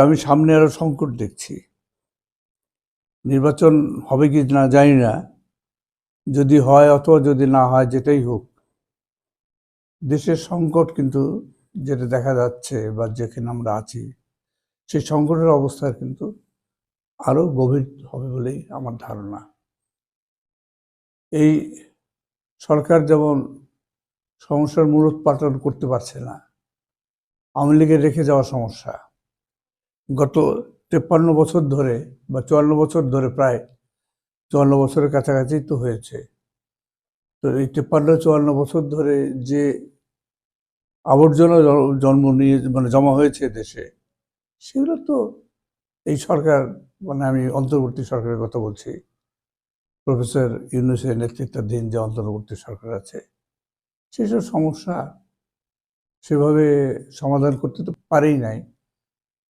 আমি সামনে আরো সংকট দেখছি। নির্বাচন হবে কি না জানি না। যদি হয় অথবা যদি না হয়, যেটাই হোক, দেশের সংকট কিন্তু যেটা দেখা যাচ্ছে বা যেখানে আমরা আছি, সেই সংকটের অবস্থা কিন্তু আরো গভীর হবে বলেই আমার ধারণা। এই সরকার যেমন সমস্যার মূলোৎপাটন করতে পারছে না, আওয়ামী লীগের রেখে যাওয়া সমস্যা গত 53 বছর ধরে বা 54 বছর ধরে, প্রায় 54 বছরের কাছাকাছি তো হয়েছে। তো এই 53-54 বছর ধরে যে আবর্জনা জন্ম নিয়ে জমা হয়েছে দেশে, সেগুলো তো এই সরকার, আমি অন্তর্বর্তী সরকারের কথা বলছি, প্রফেসর ইউনূসের নেতৃত্বাধীন যে অন্তর্বর্তী সরকার আছে, সেসব সমস্যা সেভাবে সমাধান করতে তো পারেই নাই।